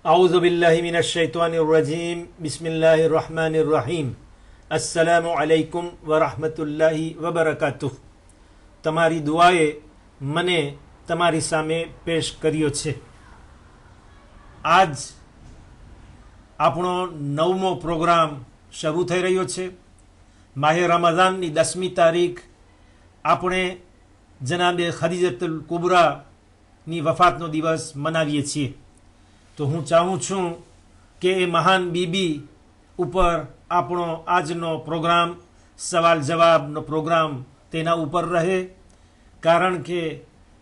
أعوذ بالله من الشيطان الرجيم بسم الله الرحمن الرحيم السلام عليكم ورحمة الله وبركاته. તમારી દુઆએ મને તમારી સામે પેશ કર્યો છે. આજ આપણો 9મો પ્રોગ્રામ શરૂ થઈ રહ્યો છે. માહે રમઝાનની 10મી તારીખ આપણે જનાબે ખદીજતુલ કુબરાની વફાતનો દિવસ મનાવીએ છીએ. તો હું ચાહું છું કે એ મહાન બીબી ઉપર આપણો આજનો પ્રોગ્રામ સવાલ જવાબનો પ્રોગ્રામ તેના ઉપર રહે, કારણ કે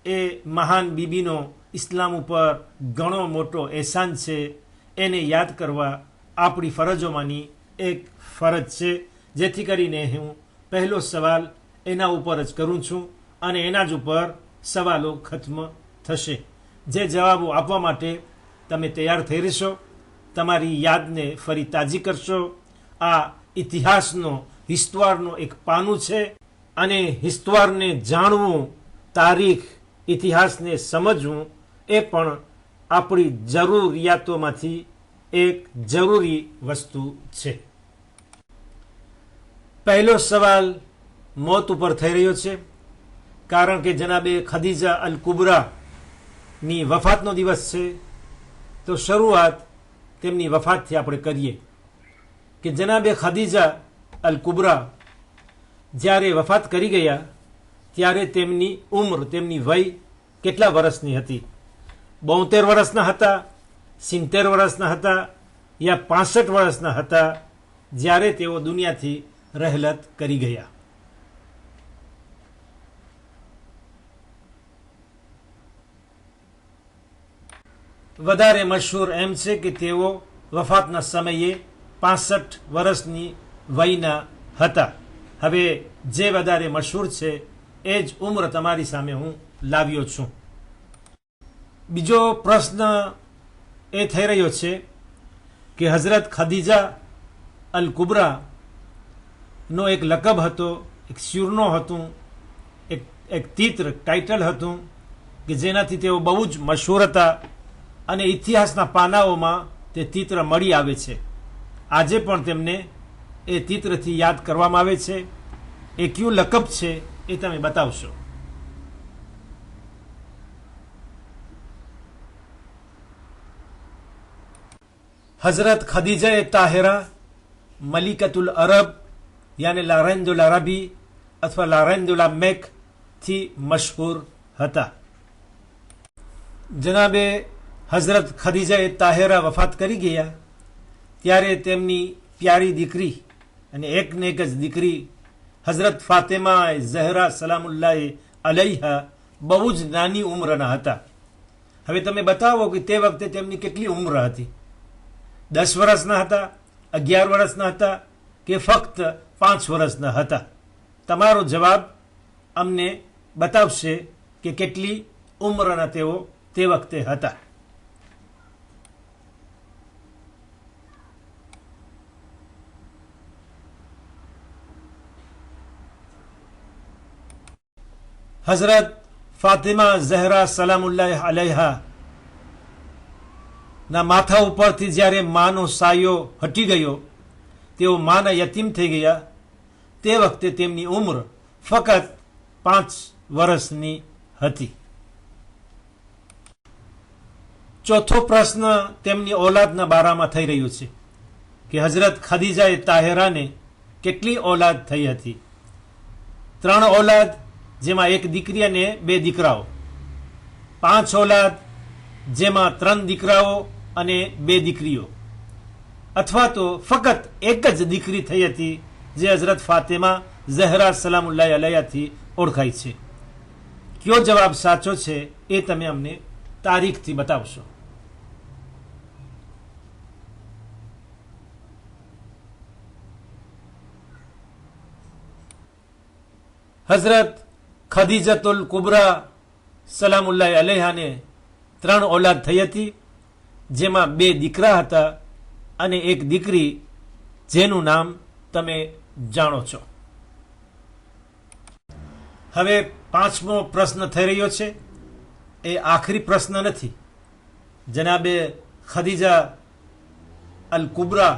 એ મહાન બીબીનો ઇસ્લામ ઉપર ઘણો મોટો એહસાન છે. એને યાદ કરવા આપણી ફરજોમાંની એક ફરજ છે. જેથી કરીને હું પહેલો સવાલ એના ઉપર જ કરું છું અને એના જ ઉપર સવાલો ખત્મ થશે. જે જવાબો આપવા માટે તમે તૈયાર થઈ રહેશો, તમારી યાદને ફરી તાજી કરશો. આ ઇતિહાસનો હિસ્તવારનો એક પાનું છે અને હિસ્તવારને જાણવું, તારીખ ઇતિહાસને સમજવું એ પણ આપણી જરૂરિયાતોમાંથી એક જરૂરી વસ્તુ છે. પહેલો સવાલ મોત ઉપર થઈ રહ્યો છે, કારણ કે જનાબે ખદીજા અલ કુબરાની વફાતનો દિવસ છે. તો શરૂઆત તેમની વફાતથી આપણે કરીએ કે જનાબે ખદીજા અલ કુબરા જ્યારે વફાત કરી ગયા ત્યારે તેમની ઉંમર, તેમની વય કેટલા વર્ષની હતી? 72 વર્ષના હતા, 70 વર્ષના હતા યા 65 વર્ષના હતા જ્યારે તેઓ દુનિયાથી રહેલત કરી ગયા? વધારે મશહૂર એમ છે કે તેઓ વફાતના સમયે 65 વર્ષની વયના હતા. હવે જે વધારે મશહૂર છે એ જ ઉંમર તમારી સામે હું લાવ્યો છું. બીજો પ્રશ્ન એ થઈ રહ્યો છે કે હઝરત ખદીજા અલ કુબરા નો એક લકબ હતો, એક શિરનો હતું, એક તિત્ર, ટાઇટલ હતું કે જેનાથી તેઓ બહુ જ મશહૂર હતા અને ઇતિહાસના પાનાઓમાં તે તિત્ર મળી આવે છે. આજે પણ તેમને એ તિત્રથી યાદ કરવામાં આવે છે. એ કયું લકબ છે એ તમે બતાવશો? હઝરત ખદીજા તાહિરા મલિકતુલ અરબ યાને લારેન્દુલ અરબી અથવા લારેન્દુલ મેક થી મશહૂર હતા. જનાબે હઝરત ખદીજા તાહિરા વફાત કરી ગયા ત્યારે તેમની પ્યારી દીકરી અને એકને એક જ દીકરી હઝરત ફાતિમા ઝહરા સલામુલ્લાહ અલૈહા બહુ જ નાની ઉંમરના હતા. હવે તમે બતાવો કે તે વખતે તેમની કેટલી ઉંમર હતી? 10 વર્ષના હતા, 11 વર્ષના હતા કે ફક્ત 5 વર્ષના હતા? તમારો જવાબ અમને બતાવશે કે કેટલી ઉંમરના તેઓ તે વખતે હતા. હઝરત ફાતિમા ઝહરા સલામુલ્લાહ અલૈહા ના માથા ઉપરથી જ્યારે માનો સાયો હટી ગયો, તેઓ માના યતીમ થઈ ગયા, તે વખતે તેમની ઉંમર ફક્ત 5 વર્ષની હતી. ચોથો પ્રશ્ન તેમની ઓલાદના બારામાં થઈ રહ્યો છે કે હઝરત ખદીજા તાહિરાને કેટલી ઓલાદ થઈ હતી? 3 ઓલાદ, જેમાં 1 દીકરી અને 2 દીકરાઓ. 5 ઓલાદ, જેમાં 3 દીકરાઓ અને 2 દીકરીઓ. અથવા તો ફક્ત એક જ દીકરી થઈ હતી જે હઝરત ફાતિમા ઝહરા સલામુલ્લાહ અલૈહાથી ઓળખાય છે. કયો જવાબ સાચો છે એ તમે અમને તારીખથી બતાવશો? હઝરત ખદીજતુલ કુબરા સલામુલ્લાહ અલૈહાને 3 ઓલાદ થઈ હતી, જેમાં 2 દીકરા હતા અને 1 દીકરી, જેનું નામ તમે જાણો છો. હવે 5મો પ્રશ્ન થઈ રહ્યો છે. એ આખરી પ્રશ્ન નથી. જનાબે ખદીજા અલ કુબરા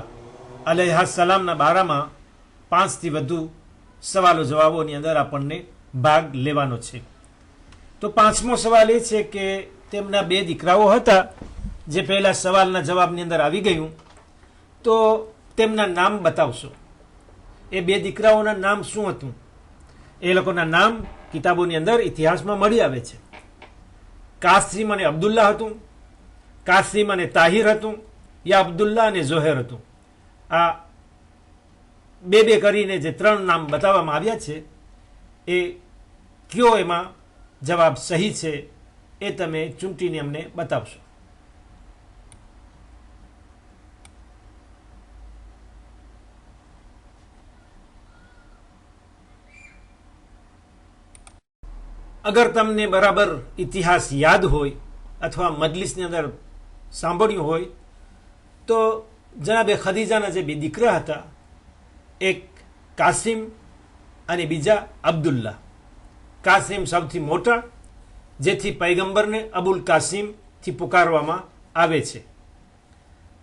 અલૈહા સલામના બારામાં 5થી વધુ સવાલો જવાબોની અંદર આપણને ભાગ લેવાનો છે. તો 5મો સવાલ એ છે કે તેમના 2 દીકરાઓ હતા, જે પહેલા સવાલના જવાબની અંદર આવી ગયું. તો તેમના નામ બતાવશો. એ 2 દીકરાઓના નામ શું હતું? એ લોકોના નામ કિતાબોની અંદર ઇતિહાસમાં મળી આવે છે. કાસિમ અને અબ્દુલ્લા હતું, કાસિમ અને તાહિર હતું, યા અબ્દુલ્લા અને ઝોહેર હતું. આ 2 કરીને જે 3 નામ બતાવવામાં આવ્યા છે, એ કયો એમાં જવાબ સહી છે એ તમે ચૂંટીને અમને બતાવશો. અગર તમને બરાબર ઇતિહાસ યાદ હોય અથવા મજલિસની અંદર સાંભળ્યું હોય તો જનાબે ખદીજાના જે 2 દીકરા હતા, એક કાસિમ અને બીજા અબ્દુલ્લા. કાસિમ સૌથી મોટા, જેથી પૈગંબરને અબુલ કાસિમથી પુકારવામાં આવે છે.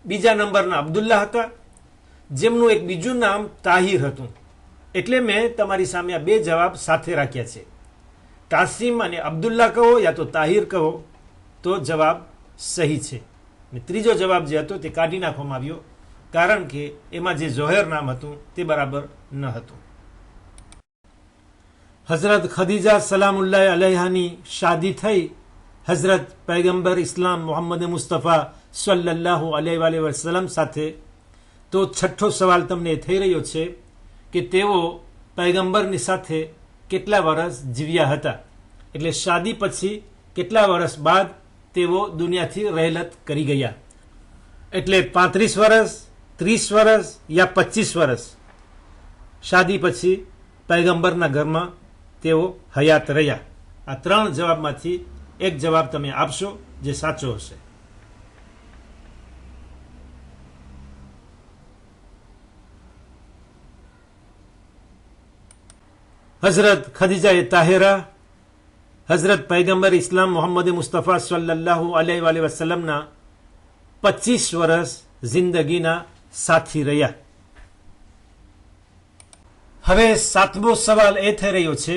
બીજા નંબરના અબ્દુલ્લા હતા, જેમનું એક બીજું નામ તાહિર હતું. એટલે મેં તમારી સામે આ 2 જવાબ સાથે રાખ્યા છે. કાસિમ અને અબ્દુલ્લા કહો યા તો તાહિર કહો તો જવાબ સહી છે. અને ત્રીજો જવાબ જે હતો તે કાઢી નાખવામાં આવ્યો, કારણ કે એમાં જે ઝોહેર નામ હતું તે બરાબર ન હતું. હઝરત ખદીજા સલામુલ્લાહ અલૈહાની શાદી થઈ હઝરત પૈગંબર ઇસ્લામ મોહમ્મદ મુસ્તફા સલ્લલ્લાહુ અલૈહિ વસલ્લમ સાથે. તો 6થો સવાલ તમને થઈ રહ્યો છે કે તેઓ પૈગંબરની સાથે કેટલા વર્ષ જીવ્યા હતા, એટલે શાદી પછી કેટલા વર્ષ બાદ તેઓ દુનિયાથી રહેલત કરી ગયા. એટલે 35 વર્ષ, 30 વર્ષ યા 25 વર્ષ શાદી પછી પૈગંબરના ઘરમાં તેઓ હયાત રહ્યા. આ 3 જવાબમાંથી એક જવાબ તમે આપશો જે સાચો હશે. હઝરત ખદીજા તાહિરા હઝરત પૈગંબર ઇસ્લામ મોહમ્મદ મુસ્તફા સલ્લલ્લાહુ અલૈહિ વસલ્લમના 25 વર્ષ જિંદગીના સાથી રહ્યા. હવે 7મો સવાલ એ થઈ રહ્યો છે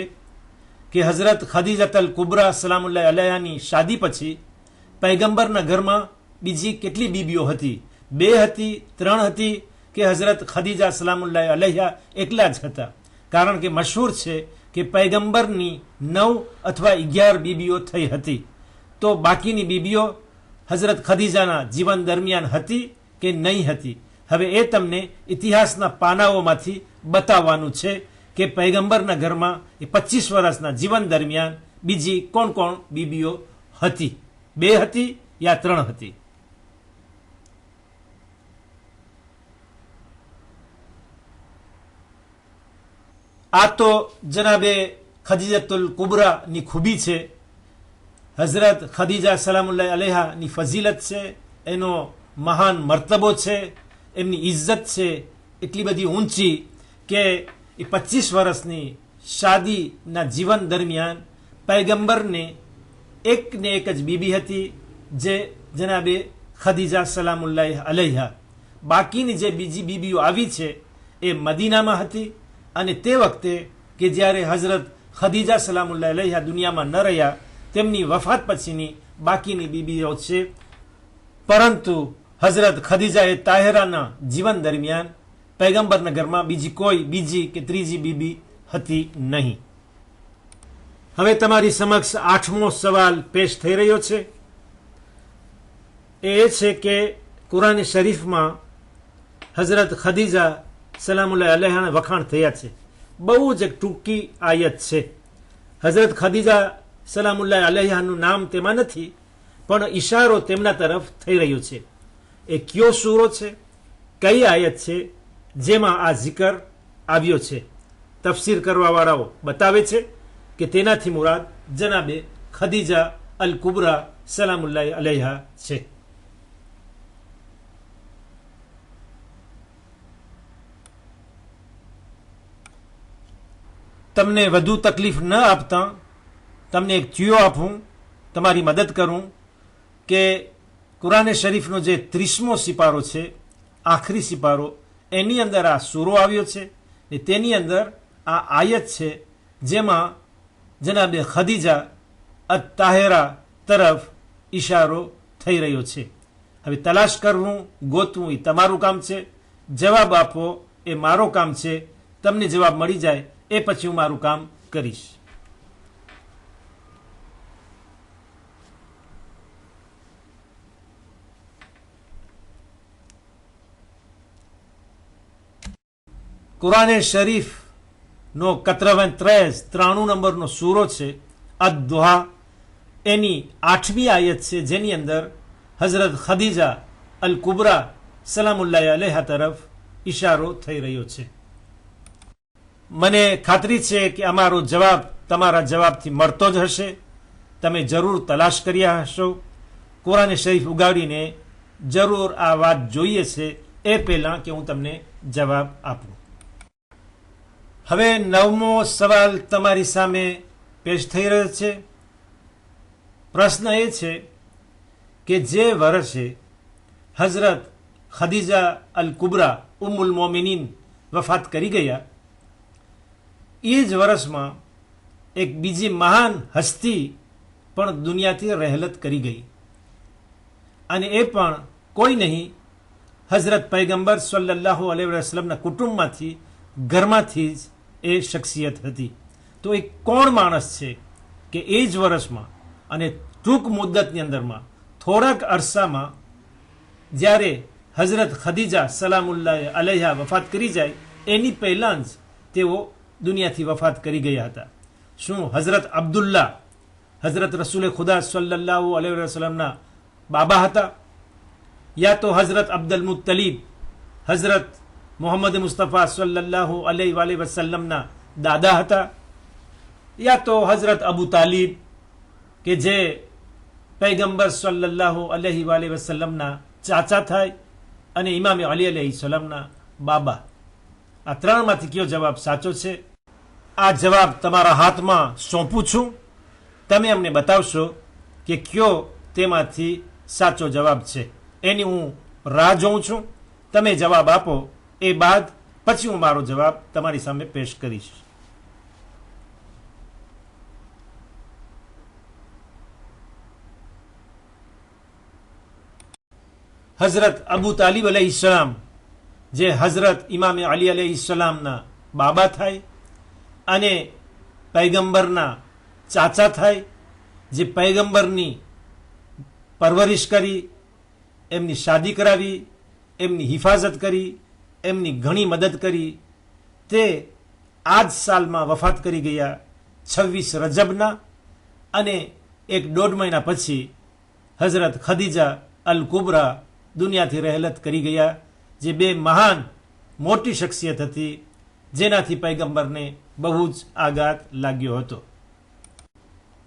કે હઝરત ખદીજા અલ કુબરા સલામુલ્લાહ અલૈહાની શાદી પછી પૈગંબરના ઘરમાં બીજી કેટલી બીબીઓ હતી? 2 હતી, 3 હતી કે હઝરત ખદીજા સલામુલ્લાહ અલૈહા એકલા જ હતા? કારણ કે મશહૂર છે કે પૈગંબરની 9 અથવા 11 બીબીઓ થઈ હતી. તો બાકીની બીબીઓ હઝરત ખદીજાના જીવન દરમિયાન હતી કે નહીં હતી? હવે એ તમને ઇતિહાસના પાનાઓમાંથી બતાવવાનું છે કે પૈગંબરના ઘરમાં એ 25 વર્ષના જીવન દરમિયાન બીજી કોણ કોણ બીબીઓ હતી? 2 હતી યા 3 હતી? આ તો જનાબે ખદીજાતુલ કુબરાની ખૂબી છે. હઝરત ખદીજા સલામુલ્લાહ અલૈહાની ફઝીલત છે, એનો મહાન મર્તબો છે, એમની ઇજ્જત છે એટલી બધી ઊંચી કે એ 25 વર્ષની શાદીના જીવન દરમિયાન પૈગંબરને એક ને એક જ બીબી હતી, જે જનાબે ખદીજા સલામુલ્લાહ અલૈહા. બાકીની જે બીજી બીબીઓ આવી છે એ મદીનામાં હતી, અને તે વખતે કે જ્યારે હઝરત ખદીજા સલામુલ્લાહ અલૈહા દુનિયામાં ન રહ્યા, તેમની વફાત પછીની બાકીની બીબીઓ છે. પરંતુ હઝરત ખદીજા તાહિરાના જીવન દરમિયાન પૈગંબરના ઘરમાં બીજી કે ત્રીજી બીબી હતી નહીં. હવે તમારી સમક્ષ 8મો સવાલ પેશ થઈ રહ્યો છે. એ છે કે કુરાન શરીફમાં હઝરત ખદીજા સલામુલ્લાહ અલૈહાના વખાણ થયા છે. બહુ જ એક ટૂંકી આયત છે. હઝરત ખદીજા સલામુલ્લાહ અલૈહાનું નામ તેમાં નથી, પણ ઈશારો તેમના તરફ થઈ રહ્યો છે. એ કયો સૂરો છે, કઈ આયત છે જેમાં આ જિકર આવ્યો છે? તફસીર કરવાવાળાઓ બતાવે છે કે તેનાથી મુરાદ જનાબે ખદીજા અલ કુબરા સલામુલ્લાહ અલૈહા છે. તમને વધુ તકલીફ ન આપતા તમને એક ચિયો આપું, તમારી મદદ કરું કે કુરાને શરીફનો જે 30મો સિપારો છે, આખરી સિપારો, એની અંદર આ સૂરો આવ્યો છે ને તેની અંદર આ આયત છે જેમાં જનાબે ખદીજા અત તાહેરા તરફ ઈશારો થઈ રહ્યો છે. હવે તલાશ કરવું, ગોતવું એ તમારું કામ છે, જવાબ આપો એ મારો કામ છે. તમને જવાબ મળી જાય એ પછી હું મારું કામ કરીશ. કુરાને શરીફનો 93 નંબરનો સૂરો છે અદ-દુહા, એની 8મી આયત છે જેની અંદર હઝરત ખદીજા અલ કુબરા સલામુલ્લાહ અલૈહા તરફ ઈશારો થઈ રહ્યો છે. મને ખાતરી છે કે અમારો જવાબ તમારા જવાબથી મળતો જ હશે. તમે જરૂર તલાશ કર્યા હશો. કુરાને શરીફ ઉગાડીને જરૂર આ વાત જોઈએ છે એ પહેલાં કે હું તમને જવાબ આપું. હવે 9મો સવાલ તમારી સામે પેશ થઈ રહ્યો છે. પ્રશ્ન એ છે કે જે વર્ષે હઝરત ખદીજા અલ કુબરા ઉમ્મુલ મોમિનીન વફાત કરી ગયા, એ જ વર્ષમાં એક બીજી મહાન હસ્તી પણ દુનિયાથી રહેલત કરી ગઈ, અને એ પણ કોઈ નહીં, હઝરત પૈગંબર સલ્લલ્લાહુ અલૈહિ વસલ્લમના કુટુંબમાંથી, ઘરમાંથી જ એ શખ્સિયત હતી. તો એ કોણ માણસ છે કે એ જ વર્ષમાં અને ટૂંક મુદ્દતની અંદરમાં, થોડાક અરસામાં, જ્યારે હઝરત ખદીજા સલામુલ્લાહ અલૈહા વફાત કરી જાય એની પહેલાં જ તેઓ દુનિયાથી વફાત કરી ગયા હતા. શું હઝરત અબ્દુલ્લા હઝરત રસૂલે ખુદા સલ્લલ્લાહુ અલૈહિ વસલ્લમના બાબા હતા, યા તો હઝરત અબ્દુલ મુત્તલીબ હઝરત મોહમ્મદ મુસ્તફા સલ્લલ્લાહુ અલૈહિ વસલ્લમના દાદા હતા, યા તો હઝરત અબુ તાલિબ કે જે પૈગંબર સલ્લલ્લાહુ અલૈહિ વસલ્લમના ચાચા થાય અને ઇમામે અલી અલૈહિ સલામના બાબા. આ ત્રણમાંથી કયો જવાબ સાચો છે? આ જવાબ તમારા હાથમાં સોંપું છું. તમે અમને બતાવશો કે કયો તેમાંથી સાચો જવાબ છે. એની હું રાહ જોઉં છું. તમે જવાબ આપો એ બાદ પછી હું મારો જવાબ તમારી સામે પેશ કરીશ. હઝરત અબુ તાલિબ અલૈહિસ્સલામ, જે હઝરત ઇમામે અલી અલૈહિસ્સલામના બાબા થાય અને પૈગંબરના ચાચા થાય, જે પૈગંબરની પરવરિશ કરી, એમની શાદી કરાવી, એમની હિફાજત કરી, એમની ઘણી મદદ કરી, તે આ જ સાલમાં વફાત કરી ગયા 26 રજબના, અને 1.5 મહિના પછી હઝરત ખદીજા અલ કુબરા દુનિયાથી રહેલત કરી ગયા, જે બે મહાન મોટી શખ્સિયત હતી જેનાથી પૈગંબરને બહુ જ આઘાત લાગ્યો હતો.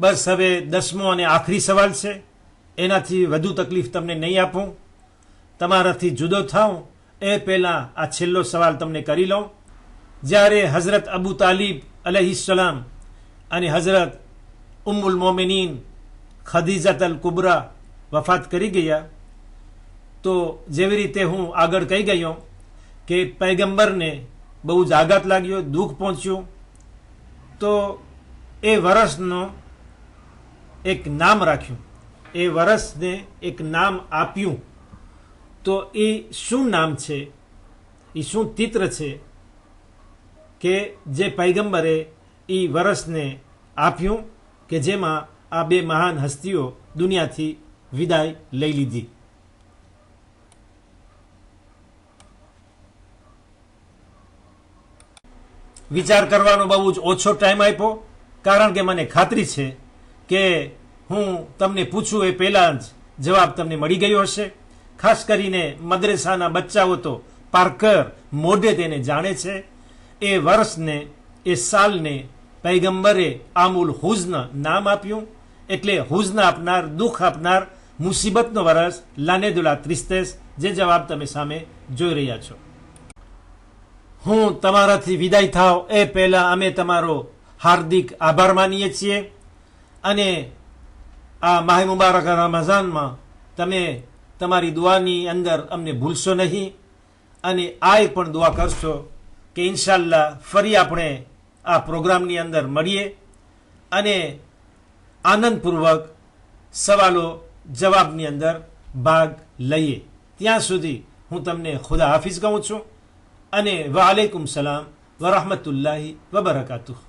બસ હવે 10મો અને આખરી સવાલ છે. એનાથી વધુ તકલીફ તમને નહીં આપું. તમારાથી જુદો થાઉં એ પહેલાં આ છેલ્લો સવાલ તમને કરી લઉં. જ્યારે હઝરત અબુ તાલિબ અલૈહિસ્સલામ અને હઝરત ઉમ્મુલ મોમિનીન ખદીજાત અલ કુબરા વફાત કરી ગયા, તો જેવી રીતે હું આગળ કહી ગયો કે પૈગંબરને બહુ જ આઘાત લાગ્યો, દુઃખ પહોંચ્યું, તો એ વર્ષનો એક નામ રાખ્યું, એ વર્ષને એક નામ આપ્યું. તો એ શું નામ છે, એ શું ચિત્ર છે કે જે પૈગંબરે એ વર્ષને આપ્યું કે જેમાં આ બે મહાન હસ્તીઓ દુનિયાથી વિદાય લઈ લીધી? વિચાર કરવાનો બહુ જ ઓછો ટાઈમ આપ્યો, કારણ કે મને ખાતરી છે કે હું તમને પૂછું એ પહેલાં જ જવાબ તમને મળી ગયો હશે. ખાસ કરીને મદ્રેસાના બચ્ચાઓ તો પારકર મોઢે તેને જાણે છે. એ વર્ષને, એ સાલને પૈગંબરે આમુલ હુઝન નામ આપ્યું, એટલે હુઝન આપનાર, દુઃખ આપનાર, મુસીબતનો વર્ષ, લાનેદુલા ત્રિસ્તેસ, જે જવાબ તમે સામે જોઈ રહ્યા છો. હું તમારાથી વિદાય થાવ એ પહેલાં અમે તમારો હાર્દિક આભાર માનીએ છીએ, અને આ માહ મુબારક રમઝાનમાં તમે તમારી દુઆની અંદર અમને ભૂલશો નહીં અને આ પણ દુઆ કરશો કે ઇન્શાલ્લાહ ફરી આપણે આ પ્રોગ્રામની અંદર મળીએ અને આનંદપૂર્વક સવાલો જવાબની અંદર ભાગ લઈએ. ત્યાં સુધી હું તમને ખુદા હાફિઝ કહું છું અને વાલેકુમ સલામ વરહમતુલ્લાહિ વબરકાતુહ.